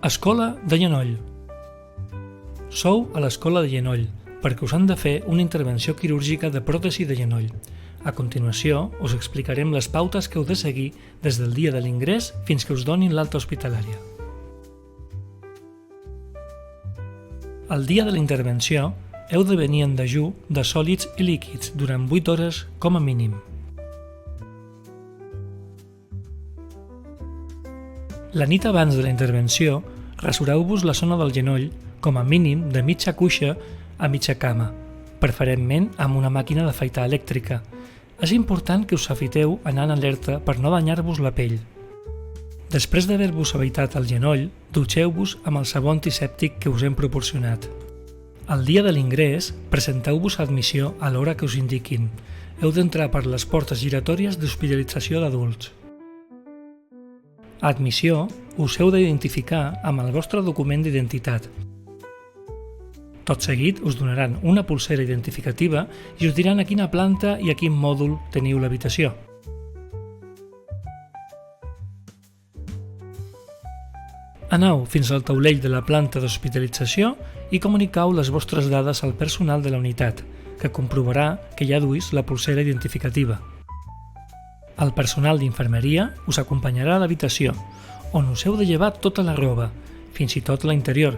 Escola de Genoll. Sou a l'Escola de Genoll perquè us han de fer una intervenció quirúrgica de pròtesi de genoll. A continuació, us explicarem les pautes que heu de seguir des del dia de l'ingrés fins que us donin l'alta hospitalària. El dia de la intervenció heu de venir en dejú de sòlids i líquids durant 8 hores com a mínim. La nit abans de la intervenció, rasureu-vos la zona del genoll com a mínim de mitja cuixa a mitja cama, preferentment amb una màquina d'afaitar elèctrica. És important que us afeiteu anant alerta per no danyar-vos la pell. Després d'haver-vos afaitat el genoll, dutxeu-vos amb el sabó antisèptic que us hem proporcionat. El dia de l'ingrés, presenteu-vos a admissió a l'hora que us indiquin. Heu d'entrar per les portes giratòries d'hospitalització d'adults. A admissió, us heu d'identificar amb el vostre document d'identitat. Tot seguit us donaran una polsera identificativa i us diran a quina planta i a quin mòdul teniu l'habitació. Aneu fins al taulell de la planta d'hospitalització i comunicau les vostres dades al personal de la unitat, que comprovarà que ja duis la polsera identificativa. El personal d'infermeria us acompanyarà a l'habitació, on us heu de llevar tota la roba, fins i tot la interior,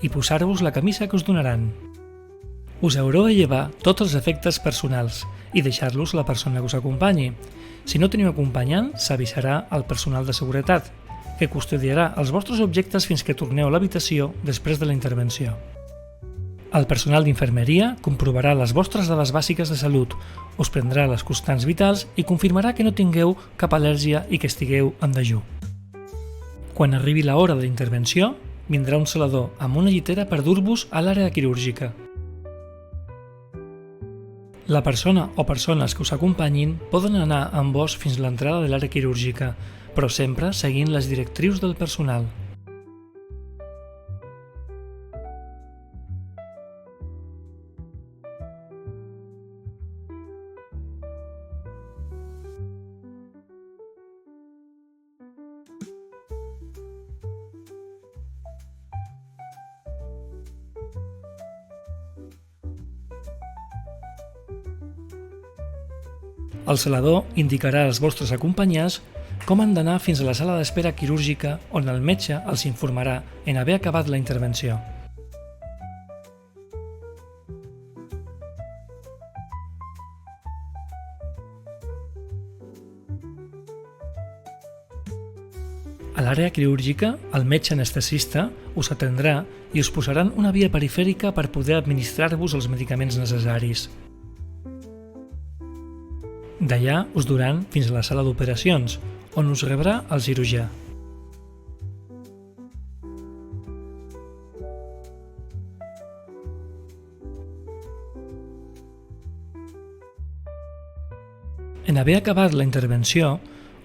i posar-vos la camisa que us donaran. Us haureu de llevar tots els efectes personals i deixar-los a la persona que us acompanyi. Si no teniu acompanyant, s'avisarà al personal de seguretat, que custodiarà els vostres objectes fins que torneu a l'habitació després de la intervenció. El personal d'infermeria comprovarà les vostres dades bàsiques de salut, us prendrà les constants vitals i confirmarà que no tingueu cap al·lèrgia i que estigueu en dejú. Quan arribi l'hora de la intervenció, vindrà un celador amb una llitera per dur-vos a l'àrea quirúrgica. La persona o persones que us acompanyin poden anar amb vos fins a l'entrada de l'àrea quirúrgica, però sempre seguint les directrius del personal. El celador indicarà als vostres acompanyants com han d'anar fins a la sala d'espera quirúrgica on el metge els informarà en haver acabat la intervenció. A l'àrea quirúrgica, el metge anestesista us atendrà i us posaran una via perifèrica per poder administrar-vos els medicaments necessaris. D'allà us duran fins a la sala d'operacions, on us rebrà el cirurgià. En haver acabat la intervenció,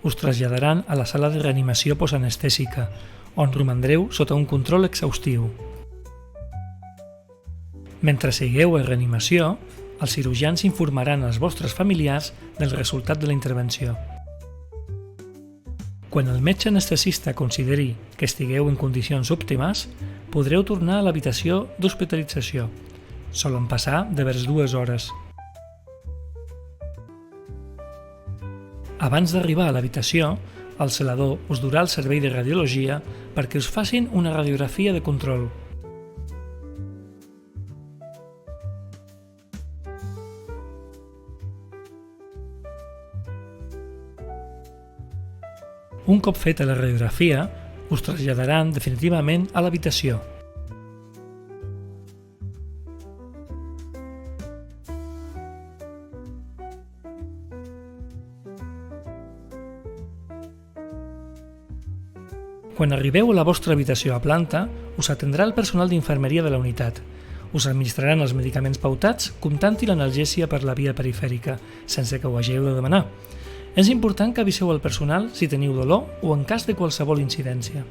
us traslladaran a la sala de reanimació postanestèsica, on romandreu sota un control exhaustiu. Mentre sigueu en reanimació, els cirurgians informaran als vostres familiars del resultat de la intervenció. Quan el metge anestesista consideri que estigueu en condicions òptimes, podreu tornar a l'habitació d'hospitalització. Solen passar de vers 2 hores. Abans d'arribar a l'habitació, el celador us durà el servei de radiologia perquè us facin una radiografia de control. Un cop feta la radiografia, us traslladaran definitivament a l'habitació. Quan arribeu a la vostra habitació a planta, us atendrà el personal d'infermeria de la unitat. Us administraran els medicaments pautats, comptant-hi l'analgèsia per la via perifèrica, sense que ho hagueu de demanar. És important que aviseu al personal si teniu dolor o en cas de qualsevol incidència.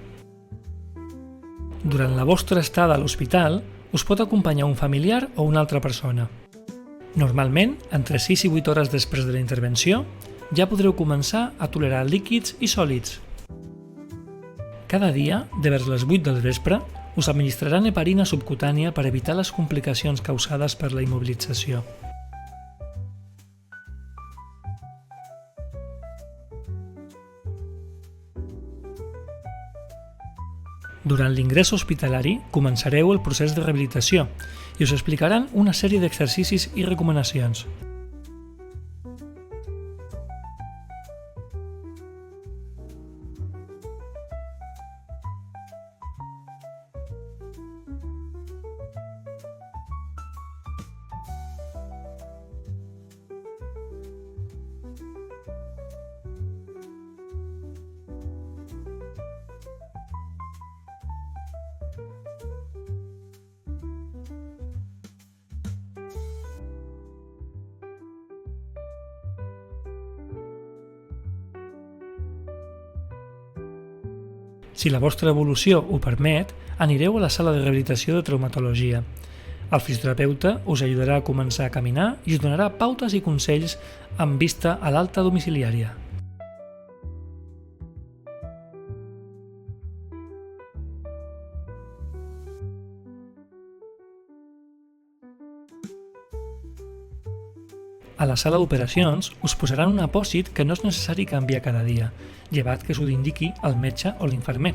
Durant la vostra estada a l'hospital, us pot acompanyar un familiar o una altra persona. Normalment, entre 6 i 8 hores després de la intervenció, ja podreu començar a tolerar líquids i sòlids. Cada dia, de vers les 8 del vespre, us administraran heparina subcutània per evitar les complicacions causades per la immobilització. Durant l'ingrés hospitalari començareu el procés de rehabilitació i us explicaran una sèrie d'exercicis i recomanacions. Si la vostra evolució ho permet, anireu a la sala de rehabilitació de traumatologia. El fisioterapeuta us ajudarà a començar a caminar i us donarà pautes i consells amb vista a l'alta domiciliària. A la sala d'operacions us posaran un apòsit que no és necessari canviar cada dia, llevat que us ho indiqui el metge o l'infermer.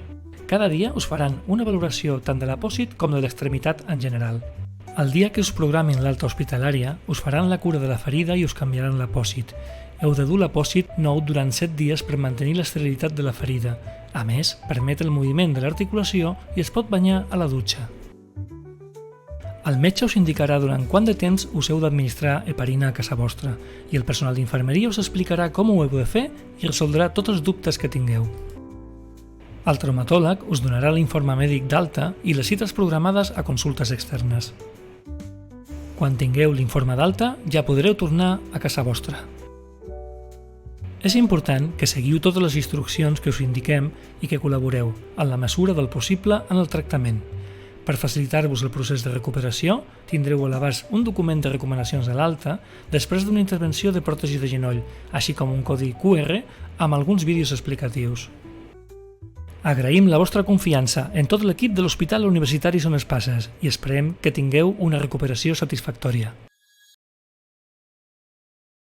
Cada dia us faran una valoració tant de l'apòsit com de l'extremitat en general. El dia que us programin l'alta hospitalària, us faran la cura de la ferida i us canviaran l'apòsit. Heu de dur l'apòsit nou durant 7 dies per mantenir l'esterilitat de la ferida. A més, permet el moviment de l'articulació i es pot banyar a la dutxa. El metge us indicarà durant quant de temps us heu d'administrar heparina a casa vostra i el personal d'infermeria us explicarà com ho heu de fer i resoldrà tots els dubtes que tingueu. El traumatòleg us donarà l'informe mèdic d'alta i les cites programades a consultes externes. Quan tingueu l'informe d'alta ja podreu tornar a casa vostra. És important que seguiu totes les instruccions que us indiquem i que col·laboreu, en la mesura del possible, en el tractament. Per facilitar-vos el procés de recuperació, tindreu a l'abast un document de recomanacions a l'alta després d'una intervenció de pròtesi de genoll, així com un codi QR amb alguns vídeos explicatius. Agraïm la vostra confiança en tot l'equip de l'Hospital Universitari Son Espases i esperem que tingueu una recuperació satisfactòria.